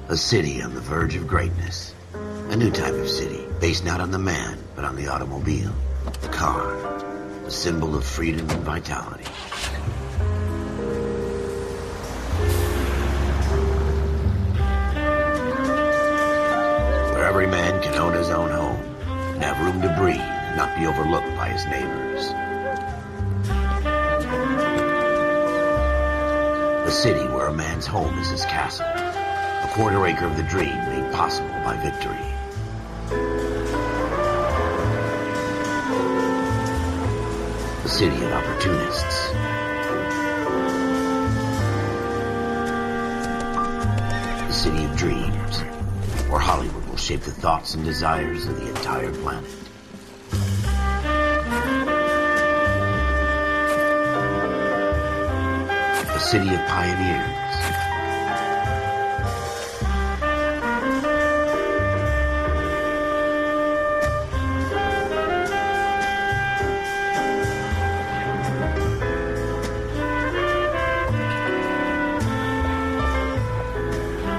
A city on the verge of greatness. A new type of city, based not on the man, but on the automobile. The car. The symbol of freedom and vitality. Where every man can own his own home, and have room to breathe, and not be overlooked by his neighbors. A city where a man's home is his castle. A quarter acre of the dream made possible by victory. A city of opportunists. A city of dreams, where Hollywood will shape the thoughts and desires of the entire planet. A city of pioneers.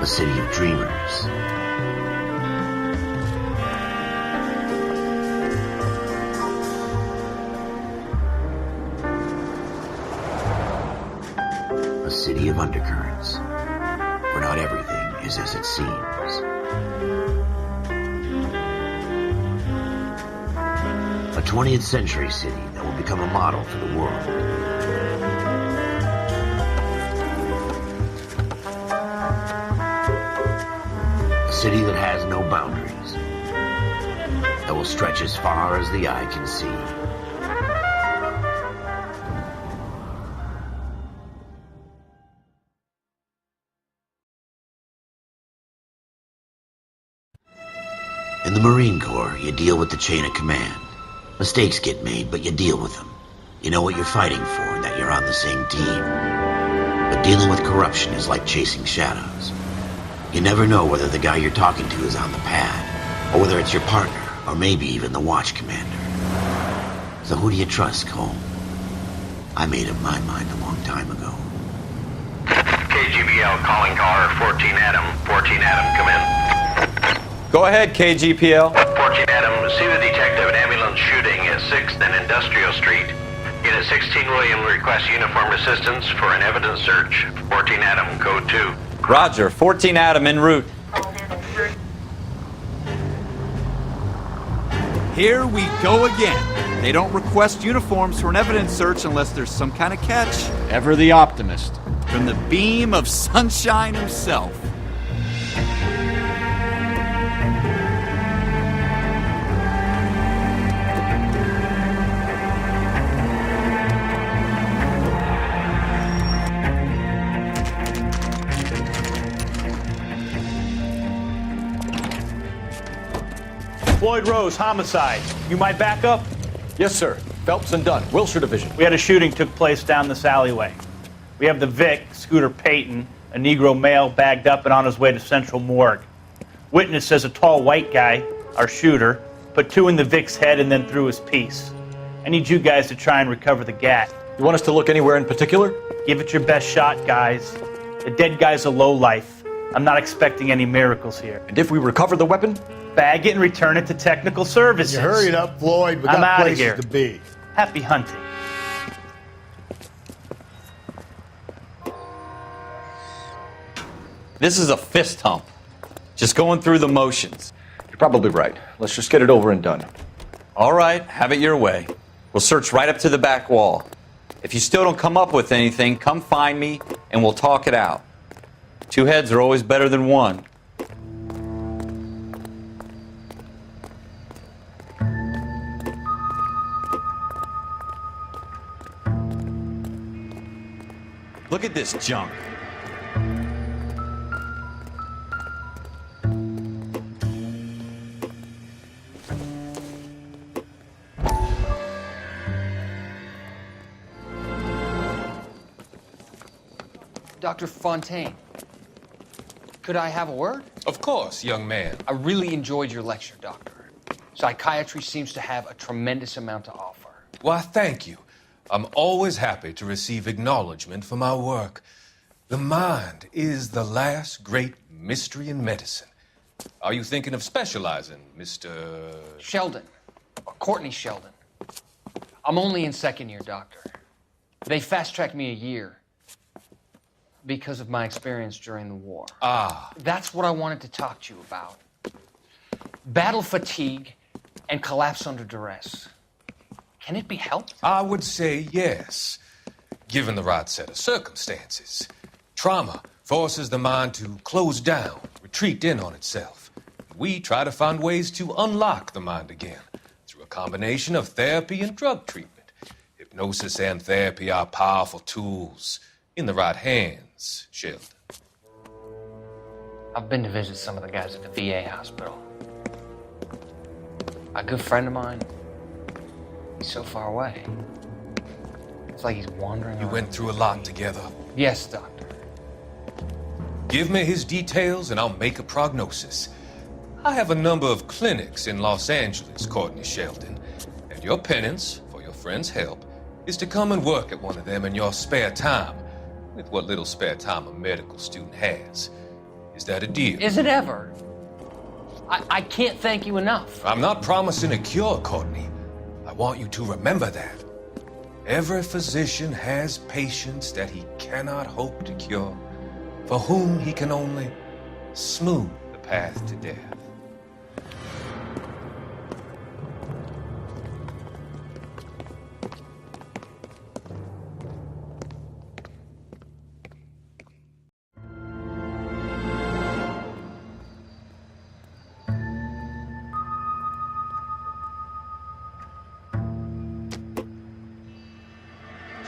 A city of dreamers. A city of undercurrents, where not everything is as it seems. A 20th century city that will become a model for the world. A city that has no boundaries, that will stretch as far as the eye can see. In the Marine Corps, you deal with the chain of command. Mistakes get made, but you deal with them. You know what you're fighting for and that you're on the same team. But dealing with corruption is like chasing shadows. You never know whether the guy you're talking to is on the pad, or whether it's your partner, or maybe even the watch commander. So who do you trust, Cole? I made up my mind a long time ago. KGBL calling caller 14 Adam. 14 Adam, come in. Go ahead, KGPL. 14 Adam, see the detective an ambulance shooting at 6th and Industrial Street. Unit 16 William requests uniformed assistance for an evidence search. 14 Adam, code 2. Roger, 14 Adam en route. Here we go again. They don't request uniforms for an evidence search unless there's some kind of catch. Ever the optimist. From the beam of sunshine himself. Floyd Rose, homicide. You might back up? Yes, sir. Phelps and Dunn, Wilshire Division. We had a shooting took place down this alleyway. We have the Vic, Scooter Payton, a Negro male bagged up and on his way to Central Morgue. Witness says a tall white guy, our shooter, put 2 in the Vic's head and then threw his piece. I need you guys to try and recover the gat. You want us to look anywhere in particular? Give it your best shot, guys. The dead guy's a lowlife. I'm not expecting any miracles here. And if we recover the weapon? Bag it and return it to technical services. You hurry it up, Floyd. We I'm got outta places here. to be. Happy hunting. This is a fist hump. Just going through the motions. You're probably right. Let's just get it over and done. All right, have it your way. We'll search right up to the back wall. If you still don't come up with anything, come find me and we'll talk it out. 2 heads are always better than 1. Look at this junk. Dr. Fontaine, could I have a word? Of course, young man. I really enjoyed your lecture, Doctor. Psychiatry seems to have a tremendous amount to offer. Why, thank you. I'm always happy to receive acknowledgement for my work. The mind is the last great mystery in medicine. Are you thinking of specializing, Mr. Sheldon. Or Courtney Sheldon. I'm only in second year, Doctor. They fast-tracked me a year because of my experience during the war. Ah. That's what I wanted to talk to you about. Battle fatigue and collapse under duress. Can it be helped? I would say yes, given the right set of circumstances. Trauma forces the mind to close down, retreat in on itself. We try to find ways to unlock the mind again through a combination of therapy and drug treatment. Hypnosis and therapy are powerful tools in the right hands, Sheldon. I've been to visit some of the guys at the VA hospital. A good friend of mine, he's so far away. It's like he's wandering You around. went through a lot together. Yes, Doctor. Give me his details and I'll make a prognosis. I have a number of clinics in Los Angeles, Courtney Sheldon, and your penance, for your friend's help, is to come and work at one of them in your spare time, with what little spare time a medical student has. Is that a deal? Is it ever? I can't thank you enough. I'm not promising a cure, Courtney. I want you to remember that. Every physician has patients that he cannot hope to cure, for whom he can only smooth the path to death.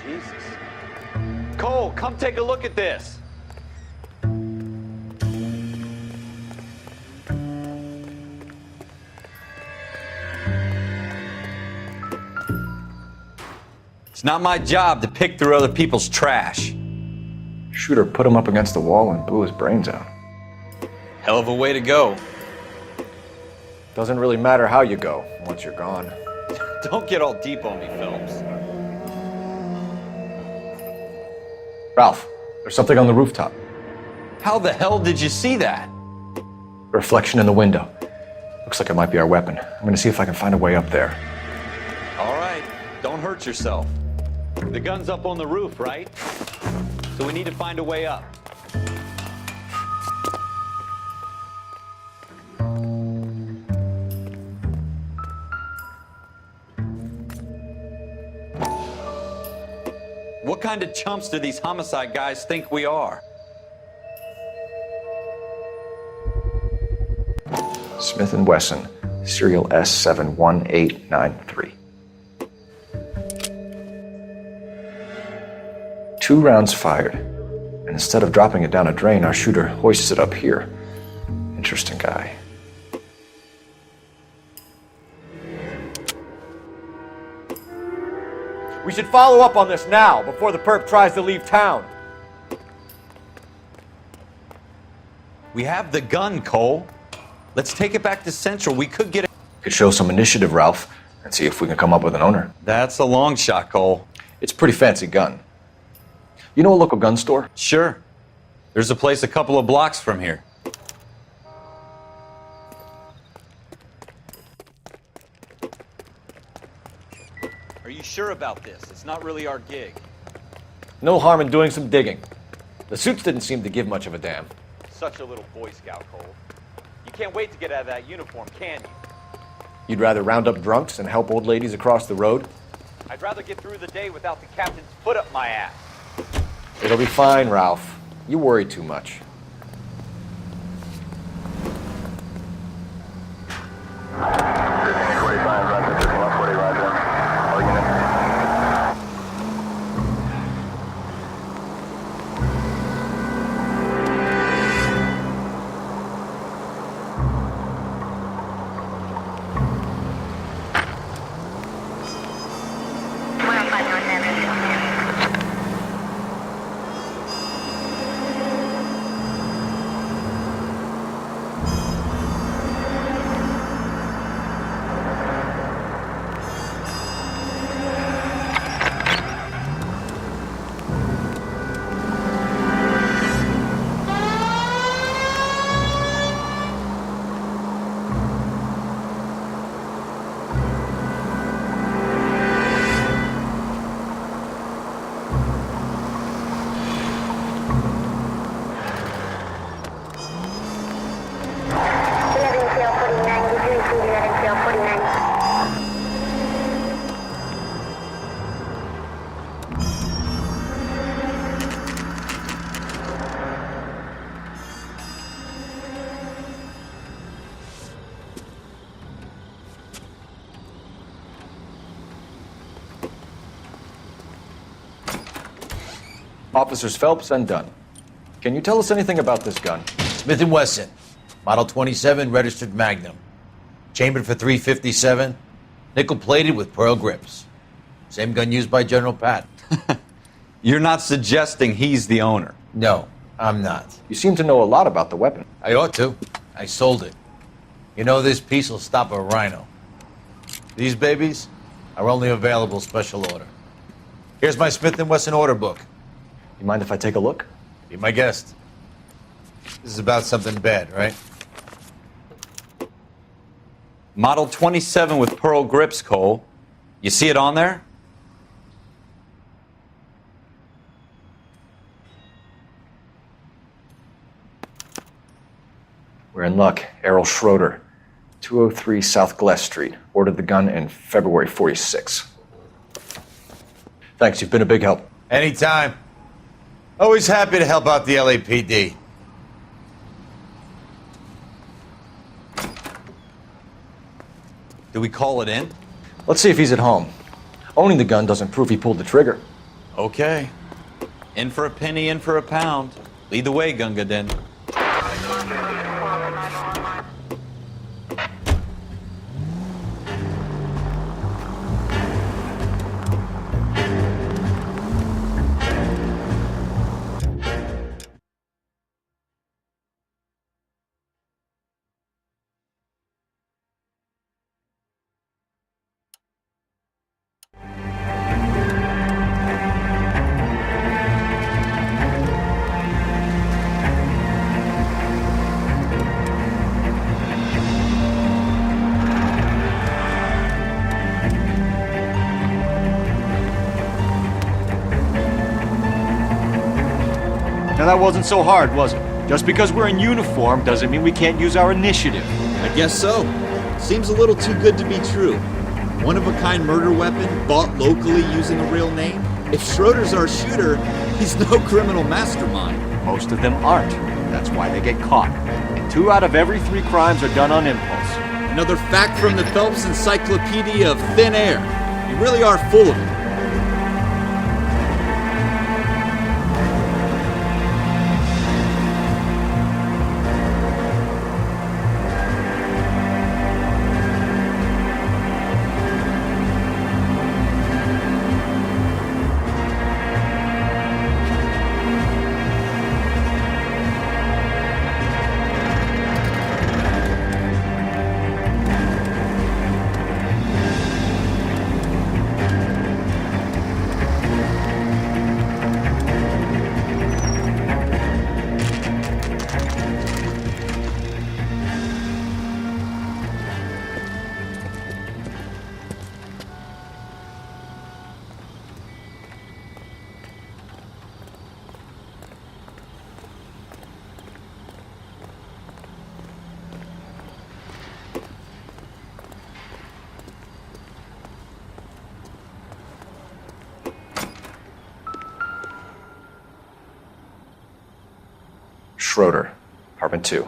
Jesus. Cole, come take a look at this. It's not my job to pick through other people's trash. Schroeder put him up against the wall and blew his brains out. Hell of a way to go. Doesn't really matter how you go once you're gone. Don't get all deep on me, Phelps. Ralph, there's something on the rooftop. How the hell did you see that? Reflection in the window. Looks like it might be our weapon. I'm gonna see if I can find a way up there. All right, don't hurt yourself. The gun's up on the roof, right? So we need to find a way up. What kind of chumps do these homicide guys think we are? Smith & Wesson, serial S71893. 2 rounds fired, and instead of dropping it down a drain, our shooter hoists it up here. Interesting guy. We should follow up on this now, before the perp tries to leave town. We have the gun, Cole. Let's take it back to Central. We could get it. Could show some initiative, Ralph, and see if we can come up with an owner. That's a long shot, Cole. It's a pretty fancy gun. You know a local gun store? Sure. There's a place a couple of blocks from here. Are you sure about this? It's not really our gig. No harm in doing some digging. The suits didn't seem to give much of a damn. Such a little Boy Scout, Cole. You can't wait to get out of that uniform, can you? You'd rather round up drunks and help old ladies across the road? I'd rather get through the day without the captain's foot up my ass. It'll be fine, Ralph. You worry too much. Officers Phelps and Dunn. Can you tell us anything about this gun? Smith & Wesson, Model 27, registered Magnum. Chambered for .357, nickel-plated with pearl grips. Same gun used by General Patton. You're not suggesting he's the owner? No, I'm not. You seem to know a lot about the weapon. I ought to. I sold it. You know, this piece will stop a rhino. These babies are only available special order. Here's my Smith & Wesson order book. You mind if I take a look? Be my guest. This is about something bad, right? Model 27 with pearl grips, Cole. You see it on there? We're in luck. Errol Schroeder, 203 South Glass Street. Ordered the gun in February '46. Thanks, you've been a big help. Anytime. Always happy to help out the LAPD. Do we call it in? Let's see if he's at home. Owning the gun doesn't prove he pulled the trigger. Okay. In for a penny, in for a pound. Lead the way, Gunga Din. Now that wasn't so hard, was it? Just because we're in uniform doesn't mean we can't use our initiative. I guess so. Seems a little too good to be true. One-of-a-kind murder weapon bought locally using a real name? If Schroeder's our shooter, he's no criminal mastermind. Most of them aren't. That's why they get caught. 2 out of every 3 crimes are done on impulse. Another fact from the Phelps Encyclopedia of Thin Air. You really are full of it. Schroeder, apartment 2.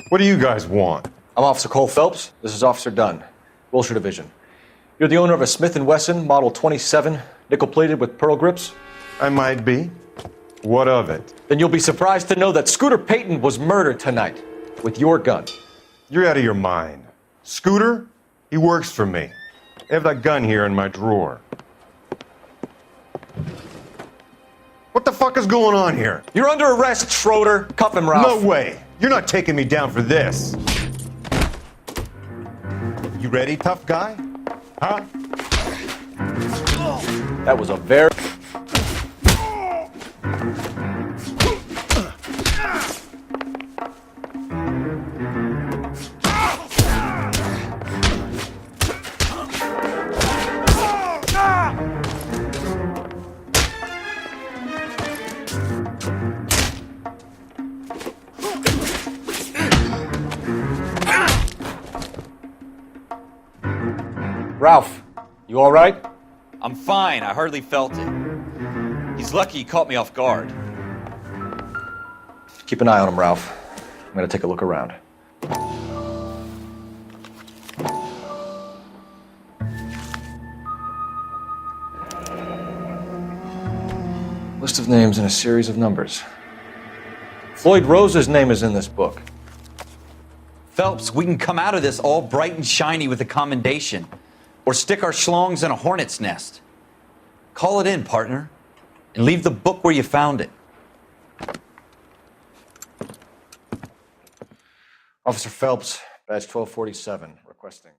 What do you guys want? I'm Officer Cole Phelps. This is Officer Dunn, Wilshire Division. You're the owner of a Smith & Wesson Model 27, nickel-plated with pearl grips? I might be. What of it? Then you'll be surprised to know that Scooter Payton was murdered tonight with your gun. You're out of your mind. Scooter? He works for me. I have that gun here in my drawer. What the fuck is going on here? You're under arrest, Schroeder. Cuff him, Ralph. No way. You're not taking me down for this. You ready, tough guy? Huh? That was a very... Ralph, you all right? I'm fine. I hardly felt it. He's lucky he caught me off guard. Keep an eye on him, Ralph. I'm gonna take a look around. List of names and a series of numbers. Floyd Rose's name is in this book. Phelps, we can come out of this all bright and shiny with a commendation. Or stick our schlongs in a hornet's nest. Call it in, partner. And leave the book where you found it. Officer Phelps, badge 1247, requesting.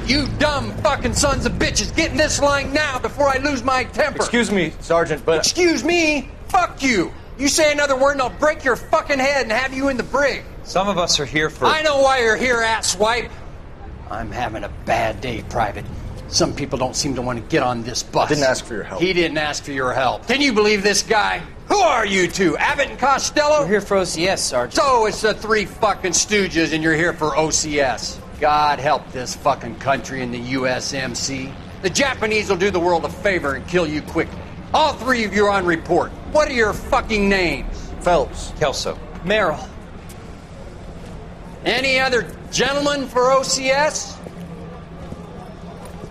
You dumb fucking sons of bitches, get in this line now before I lose my temper. Excuse me, Sergeant, but... Excuse me? Fuck you. You say another word and I'll break your fucking head and have you in the brig. Some of us are here for... I know why you're here, asswipe. I'm having a bad day, Private. Some people don't seem to want to get on this bus. I didn't ask for your help. He didn't ask for your help. Can you believe this guy? Who are you two? Abbott and Costello? We're here for OCS, Sergeant. So it's the three fucking stooges and you're here for OCS. God help this fucking country and the USMC. The Japanese will do the world a favor and kill you quickly. All three of you are on report. What are your fucking names? Phelps. Kelso. Merrill. Any other gentlemen for OCS?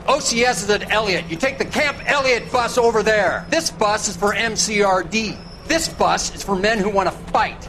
OCS is at Elliott. You take the Camp Elliott bus over there. This bus is for MCRD. This bus is for men who want to fight.